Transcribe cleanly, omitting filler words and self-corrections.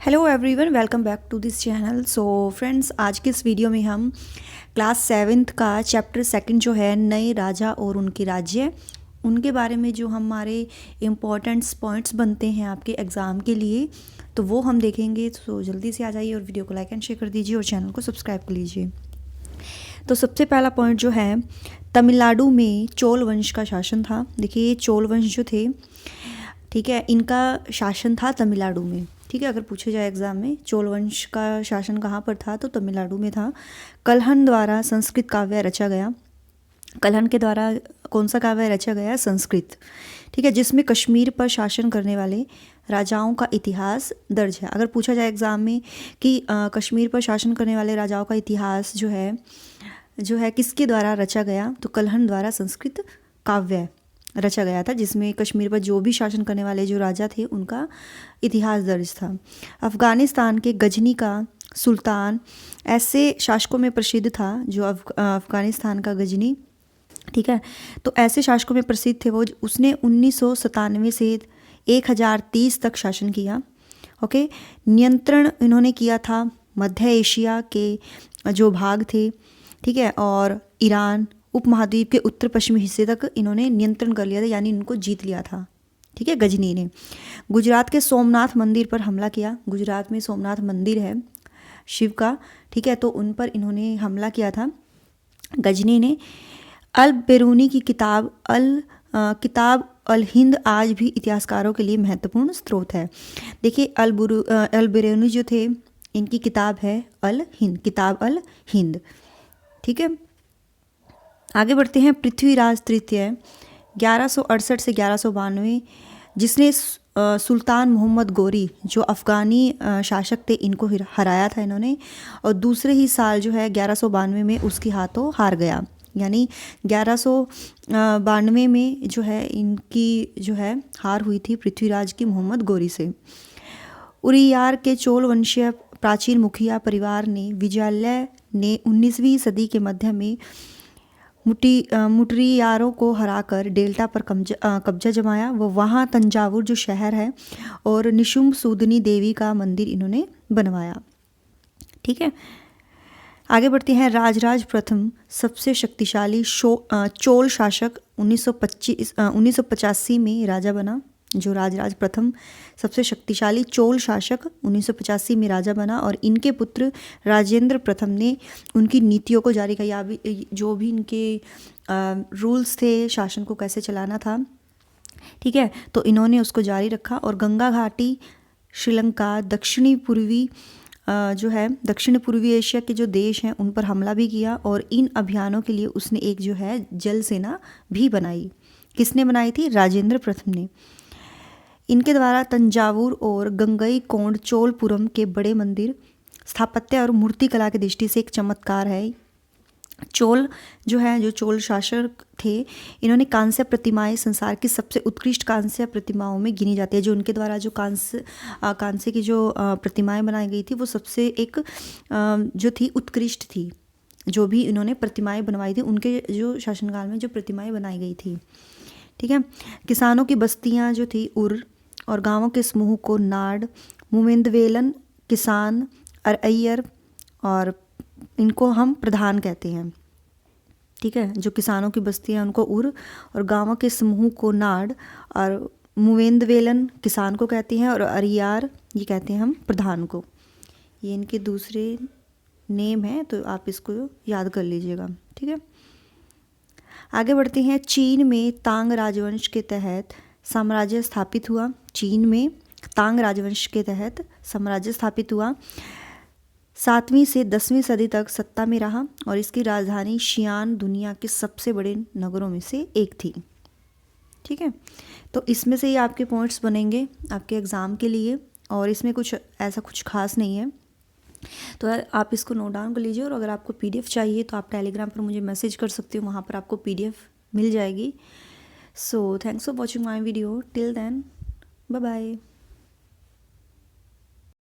Hello everyone, welcome back to this channel. So friends, आज के इस वीडियो में हम क्लास 7th का चैप्टर 2 जो है नए राजा और उनके राज्य, उनके बारे में जो हमारे इम्पोर्टेंट्स पॉइंट्स बनते हैं आपके एग्ज़ाम के लिए, तो वो हम देखेंगे। तो जल्दी से आ जाइए और वीडियो को लाइक एंड शेयर कर दीजिए और चैनल को सब्सक्राइब कर लीजिए। तो सबसे पहला पॉइंट जो है, तमिलनाडु में चोल वंश का शासन था। देखिए, ये चोल वंश जो थे, ठीक है, इनका शासन था तमिलनाडु में। ठीक है, अगर पूछे जाए एग्जाम में चोल वंश का शासन कहाँ पर था, तो तमिलनाडु में था। कल्हण द्वारा संस्कृत काव्य रचा गया। कल्हण के द्वारा कौन सा काव्य रचा गया? संस्कृत। ठीक है, जिसमें कश्मीर पर शासन करने वाले राजाओं का इतिहास दर्ज है। अगर पूछा जाए एग्जाम में कि कश्मीर पर शासन करने वाले राजाओं का इतिहास जो है किसके द्वारा रचा गया, तो कल्हण द्वारा संस्कृत काव्य रचा गया था, जिसमें कश्मीर पर जो भी शासन करने वाले जो राजा थे उनका इतिहास दर्ज था। अफ़गानिस्तान के गजनी का सुल्तान ऐसे शासकों में प्रसिद्ध था, जो अफ़गानिस्तान का गजनी, ठीक है, तो ऐसे शासकों में प्रसिद्ध थे वो। उसने 1997 से 1030 तक शासन किया। ओके, नियंत्रण इन्होंने किया था मध्य एशिया के जो भाग थे, ठीक है, और ईरान उपमहाद्वीप के उत्तर पश्चिमी हिस्से तक इन्होंने नियंत्रण कर लिया था, यानी इनको जीत लिया था। ठीक है, गजनी ने गुजरात के सोमनाथ मंदिर पर हमला किया। गुजरात में सोमनाथ मंदिर है शिव का, ठीक है, तो उन पर इन्होंने हमला किया था गजनी ने। अल बेरूनी की किताब अल हिंद आज भी इतिहासकारों के लिए महत्वपूर्ण स्रोत है। देखिए, अल बेरूनी जो थे, इनकी किताब है अल हिंद, किताब अल हिंद। ठीक है, आगे बढ़ते हैं। पृथ्वीराज तृतीय 1168 से 1192, जिसने सुल्तान मोहम्मद गोरी जो अफ़गानी शासक थे, इनको हराया था इन्होंने, और दूसरे ही साल जो है 1192 में उसके हाथों हार गया। यानी 1192 में जो है इनकी जो है हार हुई थी पृथ्वीराज की मोहम्मद गोरी से। उरियार के चोल वंशीय प्राचीन मुखिया परिवार ने विजयालय ने 19वीं सदी के मध्य में मुटरियारों को हराकर डेल्टा पर कब्जा जमाया। वो वहाँ तंजावुर जो शहर है और निशुम्भ सूदनी देवी का मंदिर इन्होंने बनवाया। ठीक है, आगे बढ़ते हैं। राजराज प्रथम सबसे शक्तिशाली चोल शासक 1985 में राजा बना। जो राजराज प्रथम सबसे शक्तिशाली चोल शासक 1985 में राजा बना, और इनके पुत्र राजेंद्र प्रथम ने उनकी नीतियों को जारी किया। जो भी इनके रूल्स थे, शासन को कैसे चलाना था, ठीक है, तो इन्होंने उसको जारी रखा। और गंगा घाटी, श्रीलंका, दक्षिणी पूर्वी एशिया के जो देश हैं उन पर हमला भी किया, और इन अभियानों के लिए उसने एक जो है जल सेना भी बनाई। किसने बनाई थी? राजेंद्र प्रथम ने। इनके द्वारा तंजावुर और गंगईकोंड चोलपुरम के बड़े मंदिर स्थापत्य और मूर्तिकला की दृष्टि से एक चमत्कार है। चोल जो है, जो चोल शासक थे, इन्होंने कांस्य प्रतिमाएं संसार की सबसे उत्कृष्ट कांस्य प्रतिमाओं में गिनी जाती है। जो उनके द्वारा जो कांस्य की जो प्रतिमाएं बनाई गई थी, वो सबसे एक जो थी उत्कृष्ट थी। जो भी इन्होंने प्रतिमाएं बनवाई थी, उनके जो शासनकाल में जो प्रतिमाएं बनाई गई थी। ठीक है, किसानों की बस्तियां जो थी उर, और गांवों के समूह को नाड, मुमेंदवेलन, किसान, अरअयर, और इनको हम प्रधान कहते हैं। ठीक है, जो किसानों की बस्तियां उनको उर, और गांवों के समूह को नाड, और मुवेंदवेलन किसान को कहते हैं, और अरियार ये कहते हैं हम प्रधान को। ये इनके दूसरे नेम है, तो आप इसको याद कर लीजिएगा। ठीक है, आगे बढ़ते हैं। चीन में तांग राजवंश के तहत साम्राज्य स्थापित हुआ। चीन में तांग राजवंश के तहत साम्राज्य स्थापित हुआ। 7वीं से 10वीं सदी तक सत्ता में रहा, और इसकी राजधानी शियान दुनिया के सबसे बड़े नगरों में से एक थी। ठीक है, तो इसमें से ही आपके पॉइंट्स बनेंगे आपके एग्ज़ाम के लिए, और इसमें कुछ खास नहीं है, तो आप इसको नोट डाउन कर लीजिए। और अगर आपको PDF चाहिए तो आप टेलीग्राम पर मुझे मैसेज कर सकते हो, वहाँ पर आपको PDF मिल जाएगी। So thanks for watching my video. Till then, bye bye.